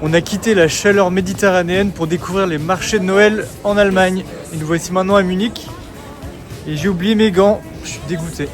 On a quitté la chaleur méditerranéenne pour découvrir les marchés de Noël en Allemagne. Et nous voici maintenant à Munich. Et j'ai oublié mes gants, je suis dégoûté.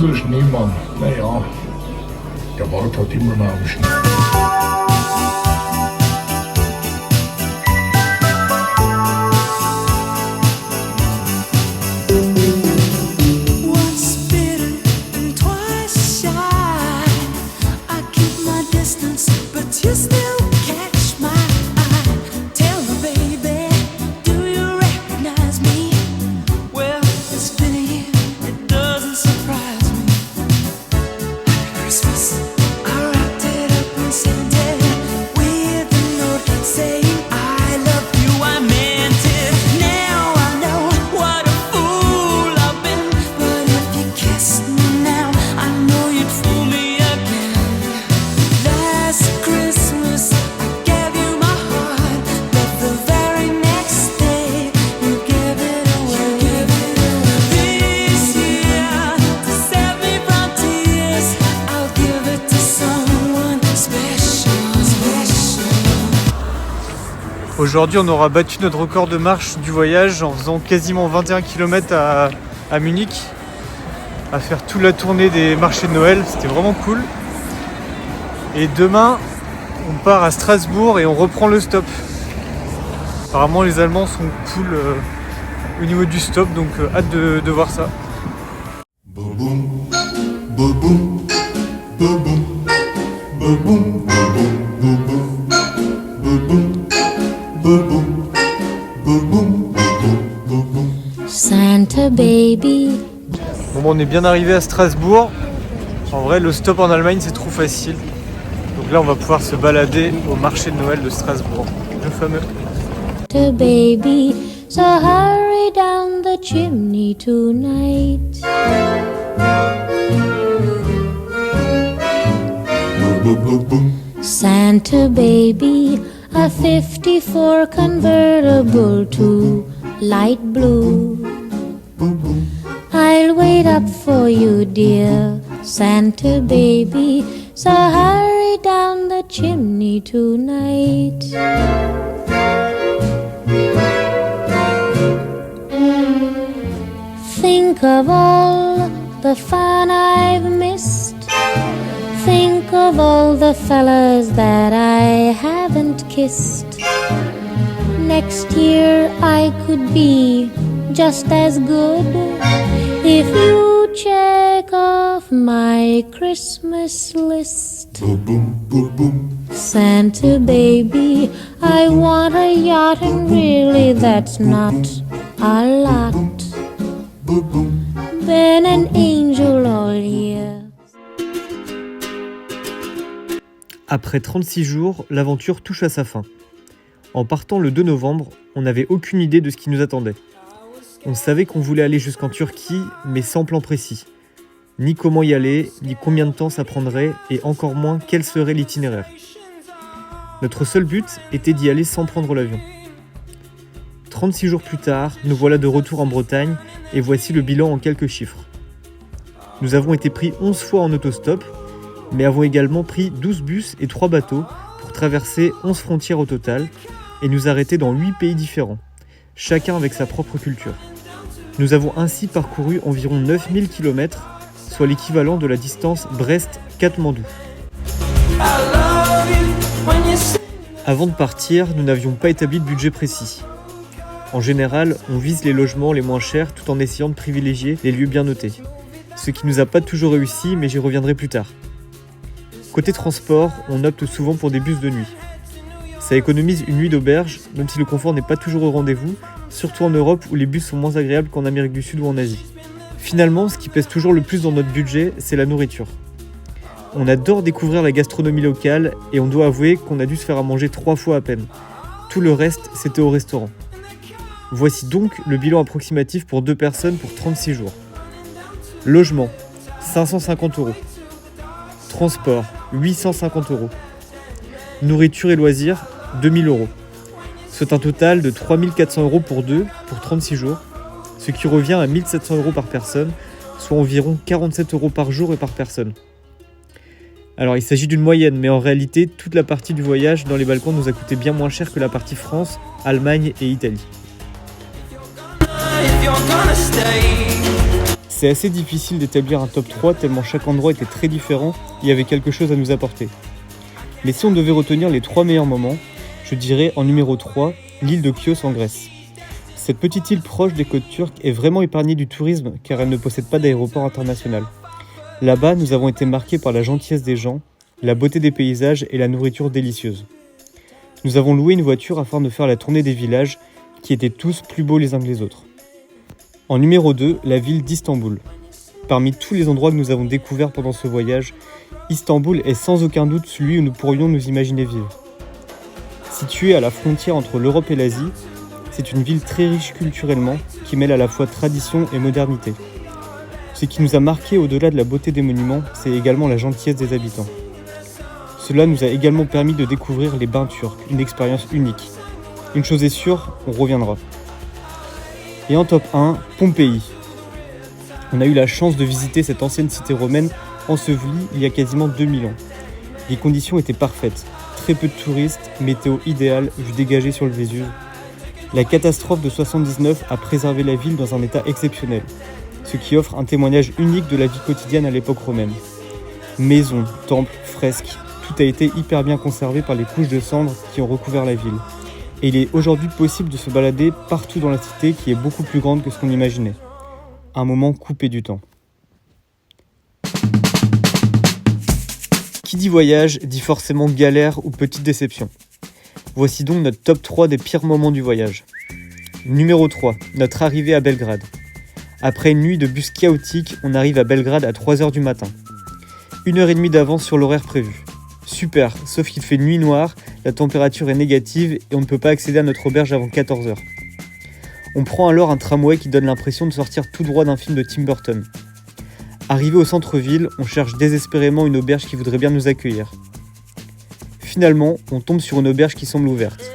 Der Schneemann, naja, der Wald hat immer noch einen Schnee. Aujourd'hui, on aura battu notre record de marche du voyage en faisant quasiment 21 km à Munich, à faire toute la tournée des marchés de Noël. C'était vraiment cool. Et demain, on part à Strasbourg et on reprend le stop. Apparemment, les Allemands sont cool au niveau du stop, donc hâte de voir ça. Santa baby. Bon, on est bien arrivé à Strasbourg. En vrai, le stop en Allemagne, c'est trop facile. Donc là, on va pouvoir se balader au marché de Noël de Strasbourg, le fameux. Santa baby, so hurry down the chimney tonight. Santa baby, a 54 convertible to light blue. I'll wait up for you, dear Santa baby, so hurry down the chimney tonight. Think of all the fun I've missed. Think of all the fellas that I haven't kissed. Next year I could be just as good if you check off my Christmas list. Santa baby, I want a yacht, and really that's not a lot. Been an angel all year. Après 36 jours, l'aventure touche à sa fin. En partant le 2 novembre, on n'avait aucune idée de ce qui nous attendait. On savait qu'on voulait aller jusqu'en Turquie, mais sans plan précis. Ni comment y aller, ni combien de temps ça prendrait, et encore moins quel serait l'itinéraire. Notre seul but était d'y aller sans prendre l'avion. 36 jours plus tard, nous voilà de retour en Bretagne, et voici le bilan en quelques chiffres. Nous avons été pris 11 fois en autostop, mais avons également pris 12 bus et 3 bateaux pour traverser 11 frontières au total et nous arrêter dans 8 pays différents, chacun avec sa propre culture. Nous avons ainsi parcouru environ 9000 km, soit l'équivalent de la distance Brest-Katmandou. Avant de partir, nous n'avions pas établi de budget précis. En général, on vise les logements les moins chers tout en essayant de privilégier les lieux bien notés. Ce qui nous a pas toujours réussi, mais j'y reviendrai plus tard. Côté transport, on opte souvent pour des bus de nuit. Ça économise une nuit d'auberge, même si le confort n'est pas toujours au rendez-vous, surtout en Europe où les bus sont moins agréables qu'en Amérique du Sud ou en Asie. Finalement, ce qui pèse toujours le plus dans notre budget, c'est la nourriture. On adore découvrir la gastronomie locale et on doit avouer qu'on a dû se faire à manger 3 fois à peine. Tout le reste, c'était au restaurant. Voici donc le bilan approximatif pour 2 personnes pour 36 jours. Logement, 550 €. Transport, 850 €. Nourriture et loisirs, 2000 €. Soit un total de 3400 € pour 2 pour 36 jours, ce qui revient à 1700 € par personne, soit environ 47 € par jour et par personne. Alors il s'agit d'une moyenne, mais en réalité, toute la partie du voyage dans les Balkans nous a coûté bien moins cher que la partie France, Allemagne et Italie. C'est assez difficile d'établir un top 3 tellement chaque endroit était très différent et avait quelque chose à nous apporter. Mais si on devait retenir les 3 meilleurs moments, je dirais en numéro 3, l'île de Chios en Grèce. Cette petite île proche des côtes turques est vraiment épargnée du tourisme car elle ne possède pas d'aéroport international. Là-bas, nous avons été marqués par la gentillesse des gens, la beauté des paysages et la nourriture délicieuse. Nous avons loué une voiture afin de faire la tournée des villages qui étaient tous plus beaux les uns que les autres. En numéro 2, la ville d'Istanbul. Parmi tous les endroits que nous avons découverts pendant ce voyage, Istanbul est sans aucun doute celui où nous pourrions nous imaginer vivre. Située à la frontière entre l'Europe et l'Asie, c'est une ville très riche culturellement qui mêle à la fois tradition et modernité. Ce qui nous a marqué au-delà de la beauté des monuments, c'est également la gentillesse des habitants. Cela nous a également permis de découvrir les bains turcs, une expérience unique. Une chose est sûre, on reviendra. Et en top 1, Pompéi. On a eu la chance de visiter cette ancienne cité romaine ensevelie il y a quasiment 2000 ans. Les conditions étaient parfaites, très peu de touristes, météo idéale, vue dégagée sur le Vésuve. La catastrophe de 79 a préservé la ville dans un état exceptionnel, ce qui offre un témoignage unique de la vie quotidienne à l'époque romaine. Maisons, temples, fresques, tout a été hyper bien conservé par les couches de cendres qui ont recouvert la ville. Et il est aujourd'hui possible de se balader partout dans la cité qui est beaucoup plus grande que ce qu'on imaginait. Un moment coupé du temps. Qui dit voyage dit forcément galère ou petite déception. Voici donc notre top 3 des pires moments du voyage. Numéro 3, notre arrivée à Belgrade. Après une nuit de bus chaotique, on arrive à Belgrade à 3h du matin. 1h30 d'avance sur l'horaire prévu. Super, sauf qu'il fait nuit noire, la température est négative et on ne peut pas accéder à notre auberge avant 14h. On prend alors un tramway qui donne l'impression de sortir tout droit d'un film de Tim Burton. Arrivé au centre-ville, on cherche désespérément une auberge qui voudrait bien nous accueillir. Finalement, on tombe sur une auberge qui semble ouverte.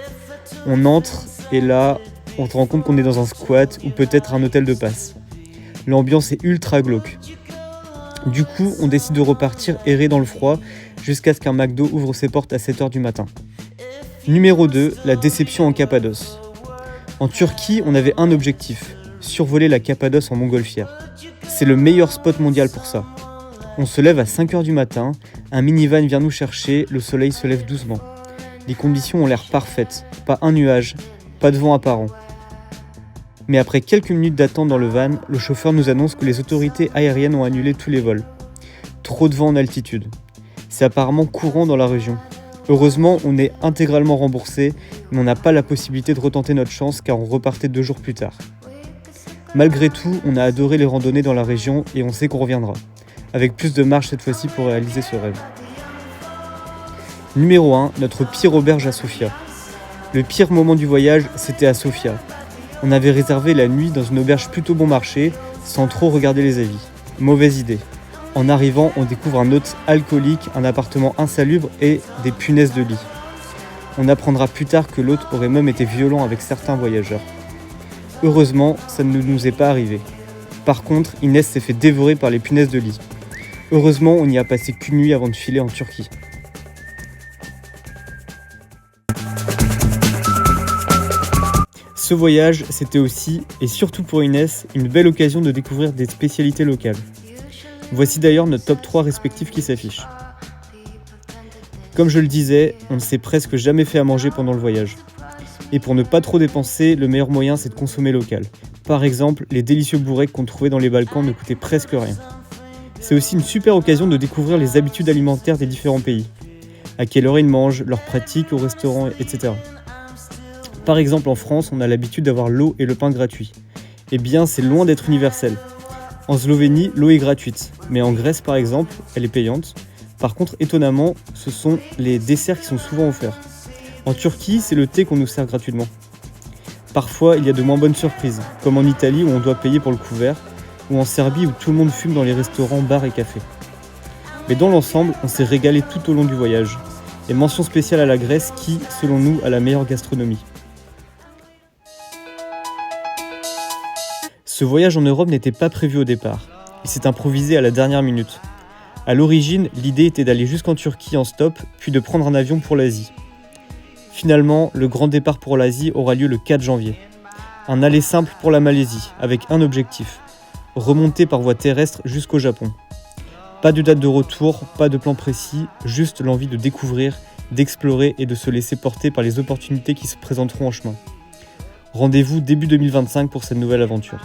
On entre et là, on se rend compte qu'on est dans un squat ou peut-être un hôtel de passe. L'ambiance est ultra glauque. Du coup, on décide de repartir errer dans le froid jusqu'à ce qu'un McDo ouvre ses portes à 7h du matin. Numéro 2, la déception en Cappadoce. En Turquie, on avait un objectif, survoler la Cappadoce en montgolfière. C'est le meilleur spot mondial pour ça. On se lève à 5h du matin, un minivan vient nous chercher, le soleil se lève doucement. Les conditions ont l'air parfaites, pas un nuage, pas de vent apparent. Mais après quelques minutes d'attente dans le van, le chauffeur nous annonce que les autorités aériennes ont annulé tous les vols. Trop de vent en altitude. C'est apparemment courant dans la région. Heureusement, on est intégralement remboursé, mais on n'a pas la possibilité de retenter notre chance car on repartait 2 jours plus tard. Malgré tout, on a adoré les randonnées dans la région et on sait qu'on reviendra, avec plus de marge cette fois-ci pour réaliser ce rêve. Numéro 1, notre pire auberge à Sofia. Le pire moment du voyage, c'était à Sofia. On avait réservé la nuit dans une auberge plutôt bon marché, sans trop regarder les avis. Mauvaise idée. En arrivant, on découvre un hôte alcoolique, un appartement insalubre et des punaises de lit. On apprendra plus tard que l'hôte aurait même été violent avec certains voyageurs. Heureusement, ça ne nous est pas arrivé. Par contre, Inès s'est fait dévorer par les punaises de lit. Heureusement, on n'y a passé qu'une nuit avant de filer en Turquie. Ce voyage, c'était aussi, et surtout pour Inès, une belle occasion de découvrir des spécialités locales. Voici d'ailleurs notre top 3 respectifs qui s'affichent. Comme je le disais, on ne s'est presque jamais fait à manger pendant le voyage. Et pour ne pas trop dépenser, le meilleur moyen c'est de consommer local. Par exemple, les délicieux bourreks qu'on trouvait dans les Balkans ne coûtaient presque rien. C'est aussi une super occasion de découvrir les habitudes alimentaires des différents pays. À quelle heure ils mangent, leurs pratiques au restaurant, etc. Par exemple, en France, on a l'habitude d'avoir l'eau et le pain gratuits. Eh bien, c'est loin d'être universel. En Slovénie, l'eau est gratuite, mais en Grèce, par exemple, elle est payante. Par contre, étonnamment, ce sont les desserts qui sont souvent offerts. En Turquie, c'est le thé qu'on nous sert gratuitement. Parfois, il y a de moins bonnes surprises, comme en Italie où on doit payer pour le couvert, ou en Serbie où tout le monde fume dans les restaurants, bars et cafés. Mais dans l'ensemble, on s'est régalé tout au long du voyage. Et mention spéciale à la Grèce qui, selon nous, a la meilleure gastronomie. Ce voyage en Europe n'était pas prévu au départ. Il s'est improvisé à la dernière minute. À l'origine, l'idée était d'aller jusqu'en Turquie en stop, puis de prendre un avion pour l'Asie. Finalement, le grand départ pour l'Asie aura lieu le 4 janvier. Un aller simple pour la Malaisie, avec un objectif, remonter par voie terrestre jusqu'au Japon. Pas de date de retour, pas de plan précis, juste l'envie de découvrir, d'explorer et de se laisser porter par les opportunités qui se présenteront en chemin. Rendez-vous début 2025 pour cette nouvelle aventure.